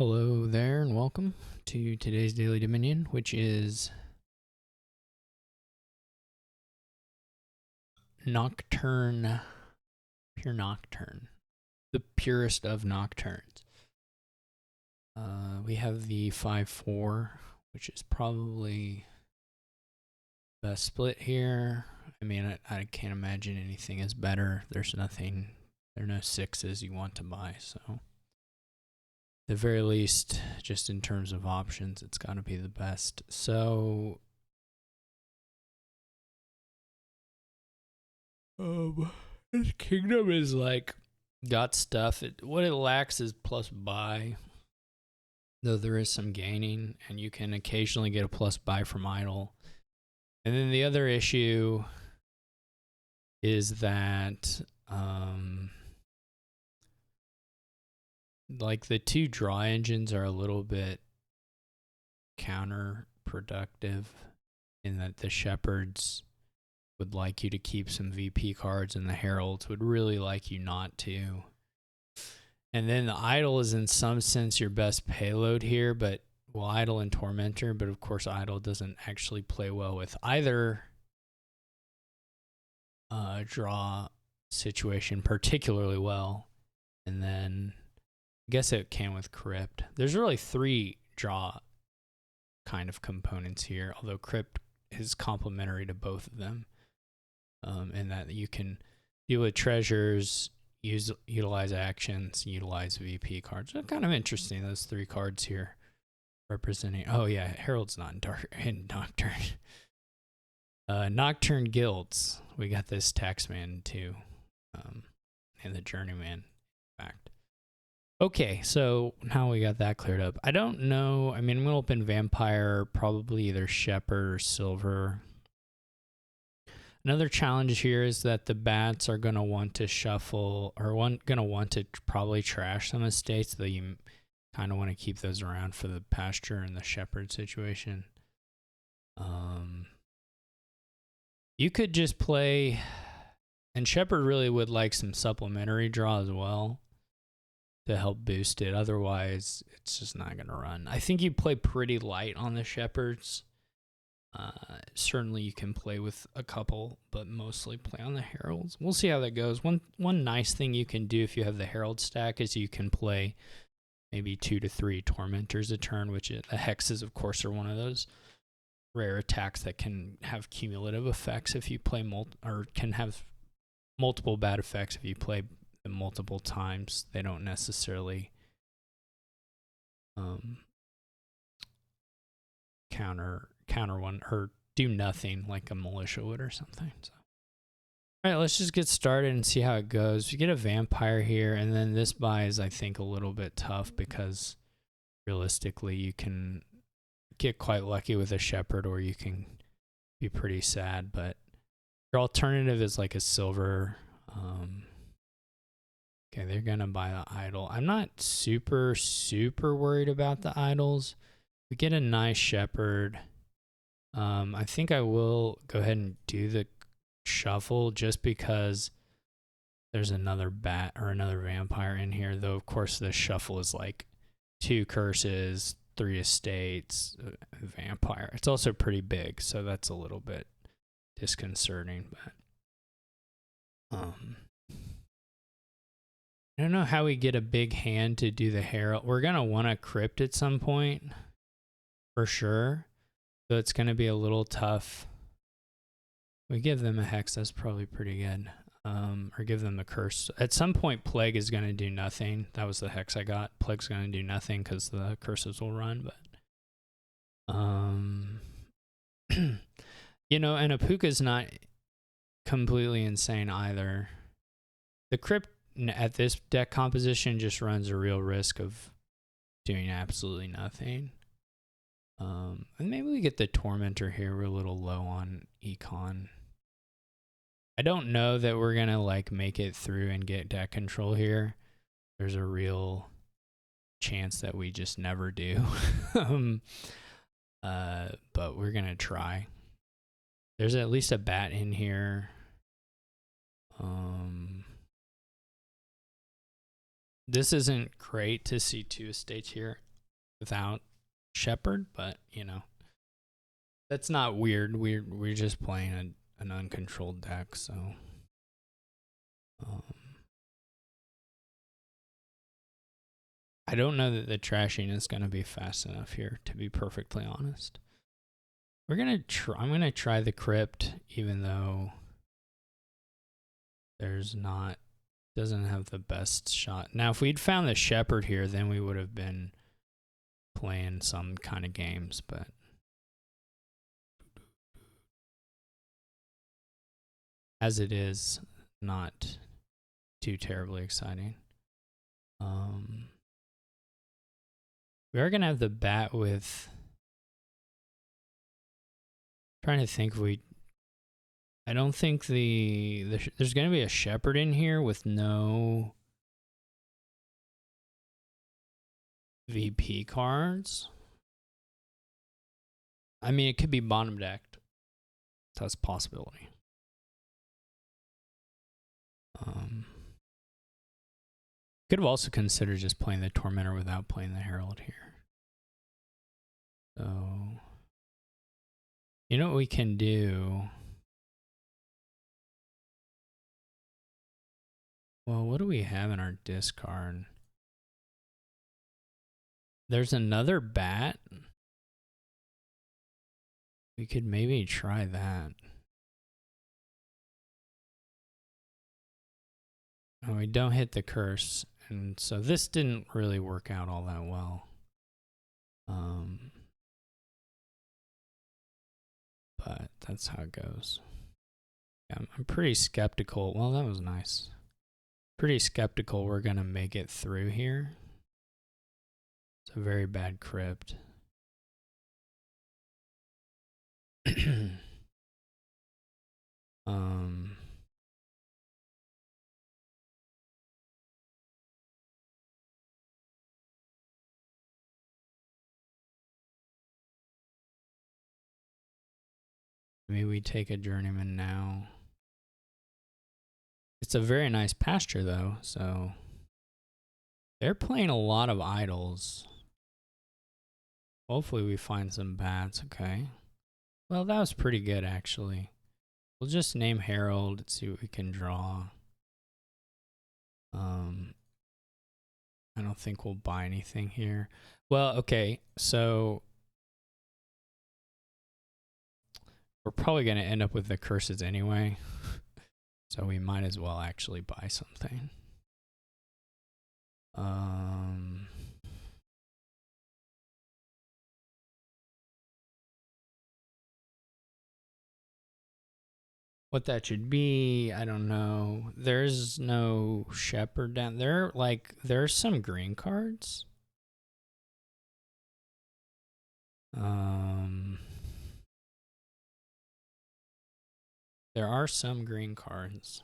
Hello there and welcome to today's Daily Dominion, which is Nocturne, pure Nocturne, the purest of Nocturnes. We have the 5-4, which is probably best split here. I mean, I can't imagine anything is better. There are no sixes you want to buy, so at the very least, just in terms of options, it's got to be the best. So this kingdom is like got stuff. What it lacks is plus buy, though there is some gaining, and you can occasionally get a plus buy from idle. And then the other issue is that like the two draw engines are a little bit counterproductive in that the shepherds would like you to keep some VP cards and the heralds would really like you not to. And then the idol is in some sense your best payload here, but well, idol and tormentor, but of course idol doesn't actually play well with either draw situation particularly well. And then I guess it can with crypt. There's really three draw kind of components here, although crypt is complementary to both of them, in that you can deal with treasures, utilize actions, utilize VP cards. So kind of interesting, those three cards here representing. Oh yeah, Herald's not in Nocturne. Nocturne guilds. We got this Taxman too, and the Journeyman, in fact. Okay, so now we got that cleared up. I don't know. I mean, I'm gonna open Vampire, probably either Shepherd or Silver. Another challenge here is that the bats are going to want to shuffle, or going to want to probably trash some estates, though you kind of want to keep those around for the pasture and the shepherd situation. You could just play, and shepherd really would like some supplementary draw as well to help boost it. Otherwise, it's just not going to run. I think you play pretty light on the shepherds. Certainly you can play with a couple, but mostly play on the heralds. We'll see how that goes. One nice thing you can do if you have the herald stack is you can play maybe 2 to 3 tormentors a turn, which the hexes of course are one of those rare attacks that can have cumulative effects if you play or can have multiple bad effects if you play them multiple times. They don't necessarily counter one or do nothing like a militia would or something. So, all right, let's just get started and see how it goes. You get a vampire here, and then this buy is, I think, a little bit tough because realistically you can get quite lucky with a shepherd or you can be pretty sad, but your alternative is like a silver. Okay, they're gonna buy the idol. I'm not super worried about the idols. We get a nice shepherd. I think I will go ahead and do the shuffle just because there's another bat or another vampire in here, though of course the shuffle is like 2 curses, 3 estates, vampire. It's also pretty big, so that's a little bit disconcerting, but I don't know how we get a big hand to do the herald. We're gonna want to crypt at some point for sure. So it's going to be a little tough. We give them a hex, that's probably pretty good. Or give them a curse. At some point, Plague is going to do nothing. That was the hex I got. Plague's going to do nothing because the curses will run. But, you know, and Apuka's not completely insane either. The Crypt at this deck composition just runs a real risk of doing absolutely nothing. And maybe we get the Tormentor here. We're a little low on econ. I don't know that we're gonna like make it through and get deck control here. There's a real chance that we just never do. But we're gonna try. There's at least a bat in here. This isn't great to see 2 estates here. without Shepherd, but you know, that's not weird. We're just playing an uncontrolled deck, so I don't know that the trashing is going to be fast enough here, to be perfectly honest. I'm gonna try the Crypt, even though doesn't have the best shot. Now, if we'd found the Shepherd here, then we would have been playing some kind of games, but as it is, not too terribly exciting. We are gonna have the Bat with. Trying to think if I don't think there's gonna be a Shepherd in here with no VP cards. I mean, it could be bottom decked. That's a possibility. Could have also considered just playing the Tormentor without playing the Herald here. So, you know what we can do? Well, what do we have in our discard? There's another Bat. We could maybe try that. Oh, we don't hit the curse. And so this didn't really work out all that well. But that's how it goes. Yeah, I'm pretty skeptical. Well, that was nice. Pretty skeptical we're going to make it through here. It's a very bad Crypt. Maybe we take a Journeyman now. It's a very nice pasture, though, so they're playing a lot of idols. Hopefully we find some bats, okay. Well, that was pretty good, actually. We'll just name Herald and see what we can draw. I don't think we'll buy anything here. Well, okay, so we're probably going to end up with the curses anyway. So we might as well actually buy something. What that should be, I don't know. There's no Shepherd down there. Like, there's some green cards. There are some green cards.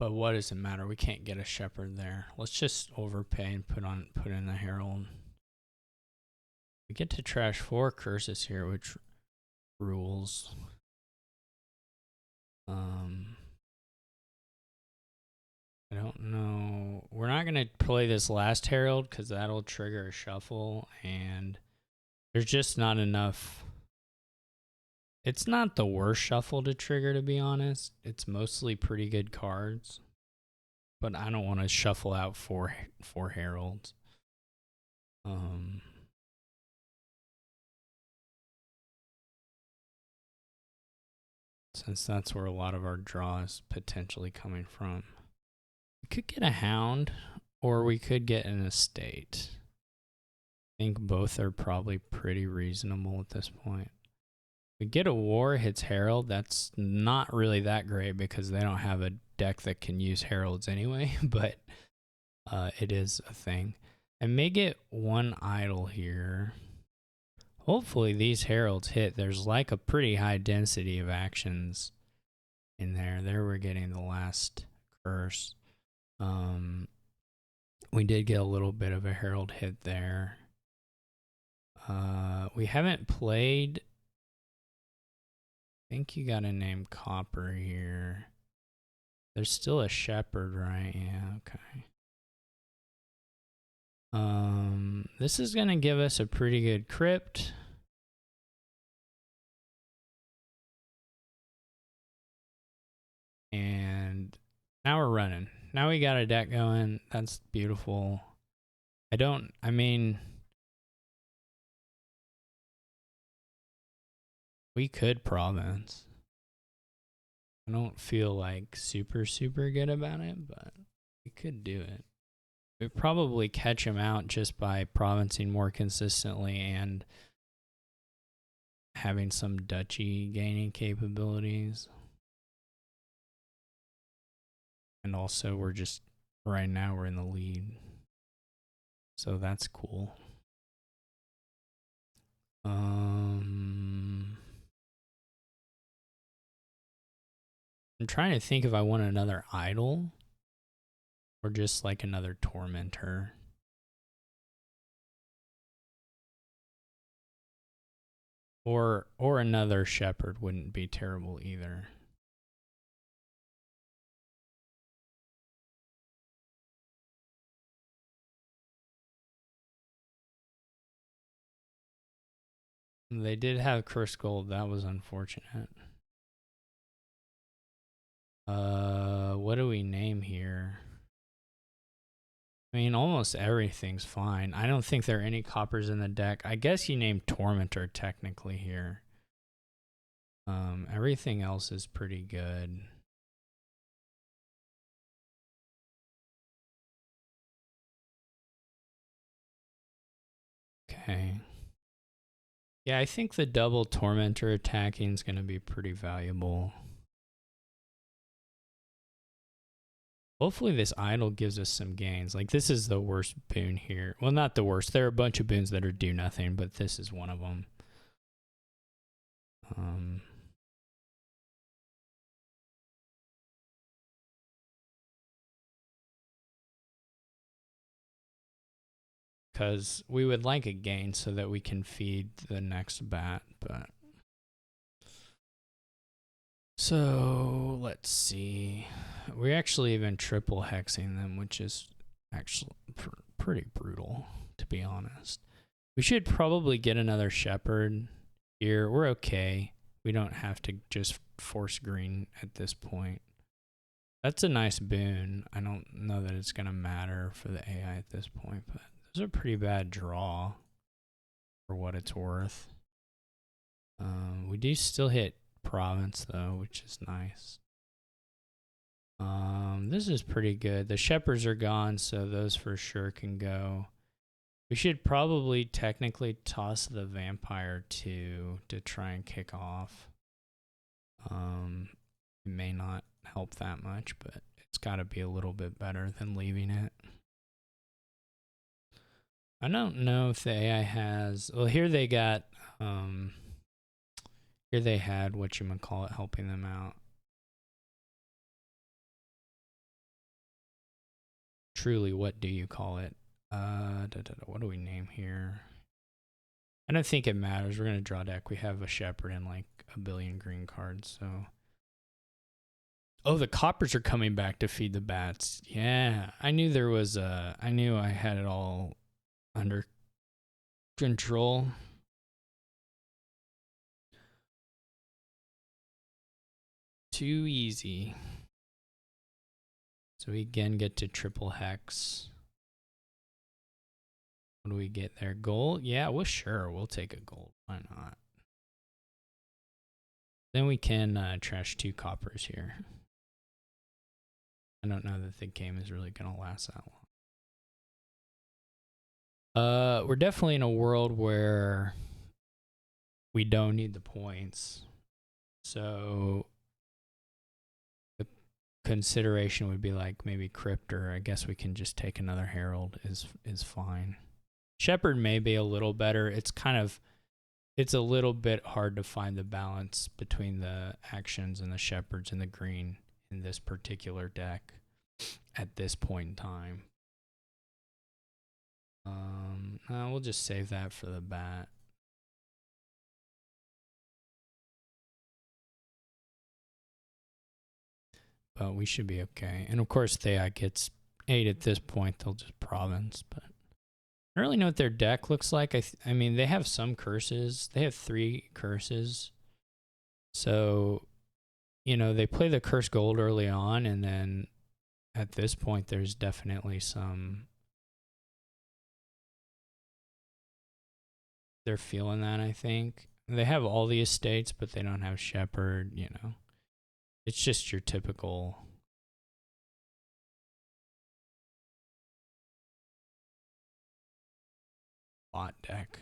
But what does it matter? We can't get a Shepherd there. Let's just overpay and put in the Herald. We get to trash 4 curses here, which rules. I don't know. We're not gonna play this last Herald because that'll trigger a shuffle, and there's just not enough. It's not the worst shuffle to trigger, to be honest. It's mostly pretty good cards, but I don't want to shuffle out four Heralds. Since that's where a lot of our draw is potentially coming from. We could get a Hound, or we could get an Estate. I think both are probably pretty reasonable at this point. We get a War, hits Herald. That's not really that great because they don't have a deck that can use Heralds anyway, but it is a thing. I may get one Idol here. Hopefully these heralds hit. There's like a pretty high density of actions in there. There we're getting the last curse. We did get a little bit of a herald hit there. We haven't played. I think you got to name Copper here. There's still a shepherd, right? Yeah, okay. This is gonna give us a pretty good crypt. And now we're running. Now we got a deck going. That's beautiful. I mean, we could province. I don't feel like super good about it, but we could do it. We probably catch him out just by provincing more consistently and having some duchy gaining capabilities. And also we're just, right now we're in the lead. So that's cool. I'm trying to think if I want another idol or just like another tormentor. Or another shepherd wouldn't be terrible either. They did have curse gold. That was unfortunate. What do we name here? I mean, almost everything's fine. I don't think there are any coppers in the deck. I guess you named Tormentor technically here. Everything else is pretty good. Okay. Yeah, I think the double Tormentor attacking is going to be pretty valuable. Hopefully this idol gives us some gains. Like, this is the worst boon here. Well, not the worst. There are a bunch of boons that are do nothing, but this is one of them. Because we would like a gain so that we can feed the next bat, but... So, let's see. We're actually even triple hexing them, which is actually pretty brutal, to be honest. We should probably get another shepherd here. We're okay. We don't have to just force green at this point. That's a nice boon. I don't know that it's going to matter for the AI at this point, but those are a pretty bad draw for what it's worth. We do still hit province though, which is nice. This is pretty good. The shepherds are gone, so those for sure can go. We should probably technically toss the vampire too to try and kick off. It may not help that much, but it's got to be a little bit better than leaving it. I don't know if the AI has... Well, here they got... here they had whatchamacallit helping them out. Truly, what do you call it? What do we name here? I don't think it matters. We're going to draw deck. We have a shepherd and like a billion green cards, so... Oh, the coppers are coming back to feed the bats. Yeah, I knew there was a... I knew I had it all under control. Too easy. So we again get to triple hex. What do we get there? Gold? Yeah, well, sure. We'll take a gold. Why not? Then we can trash 2 coppers here. I don't know that the game is really going to last that long. We're definitely in a world where we don't need the points. So the consideration would be like maybe Crypt, or I guess we can just take another Herald is fine. Shepherd may be a little better. It's kind of it's a little bit hard to find the balance between the actions and the shepherds and the green in this particular deck at this point in time. We'll just save that for the bat. But we should be okay. And of course, Theia gets 8 at this point. They'll just province. But I don't really know what their deck looks like. I mean, they have some curses. They have 3 curses. So, you know, they play the curse gold early on. And then at this point, there's definitely some... They're feeling that, I think. They have all the estates, but they don't have Shepherd, you know. It's just your typical bot deck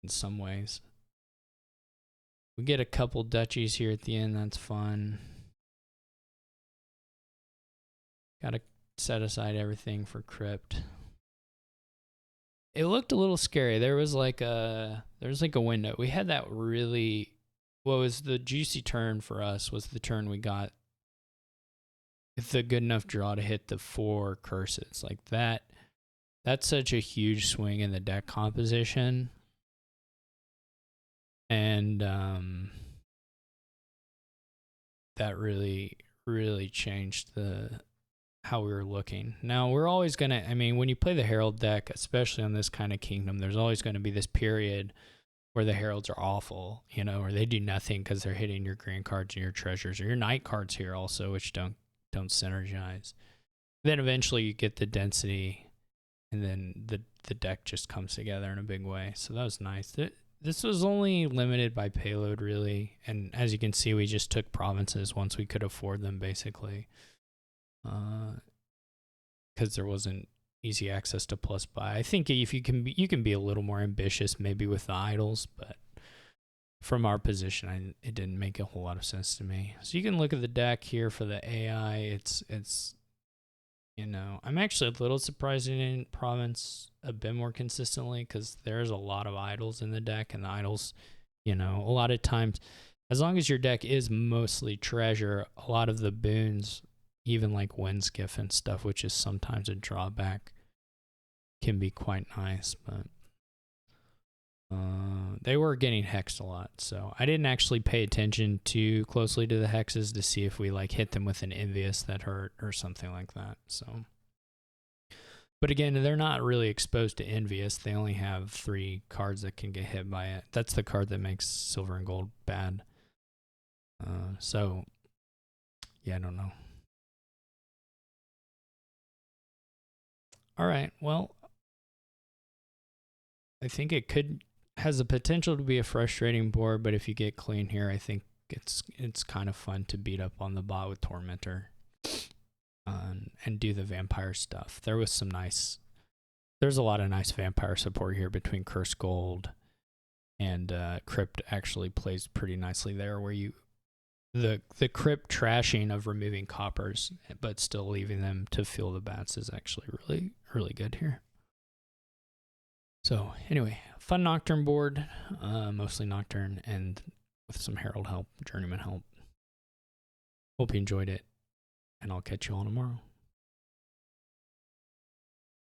in some ways. We get a couple duchies here at the end. That's fun. Gotta set aside everything for Crypt. It looked a little scary. There was like a window. We had that really... What was the juicy turn for us was the turn we got the good enough draw to hit the 4 curses. Like that. That's such a huge swing in the deck composition. And that really, really changed how we were looking. Now, we're always going to... I mean, when you play the Herald deck, especially on this kind of kingdom, there's always going to be this period where the heralds are awful, you know, or they do nothing because they're hitting your green cards and your treasures, or your night cards here also, which don't synergize. Then eventually you get the density, and then the deck just comes together in a big way. So that was nice. This was only limited by payload, really, and as you can see, we just took provinces once we could afford them, basically, because there wasn't easy access to plus buy. I think if you can be a little more ambitious maybe with the idols, but from our position, it didn't make a whole lot of sense to me. So you can look at the deck here for the AI. It's you know, I'm actually a little surprised it didn't province a bit more consistently, because there's a lot of idols in the deck, and the idols, you know, a lot of times, as long as your deck is mostly treasure, a lot of the boons, even like Windskiff and stuff, which is sometimes a drawback, can be quite nice. But they were getting hexed a lot, so I didn't actually pay attention too closely to the hexes to see if we like hit them with an envious that hurt or something like that. So, but again, they're not really exposed to envious. They only have 3 cards that can get hit by it. That's the card that makes silver and gold bad. So yeah, I don't know. All right, well, I think it has the potential to be a frustrating board, but if you get clean here, I think it's kind of fun to beat up on the bot with Tormentor and do the vampire stuff. There's a lot of nice vampire support here between Curse Gold and Crypt actually plays pretty nicely there, where the Crypt trashing of removing coppers but still leaving them to fill the bats is actually really, really good here. So anyway, fun Nocturne board, mostly Nocturne, and with some Herald help, Journeyman help. Hope you enjoyed it, and I'll catch you all tomorrow.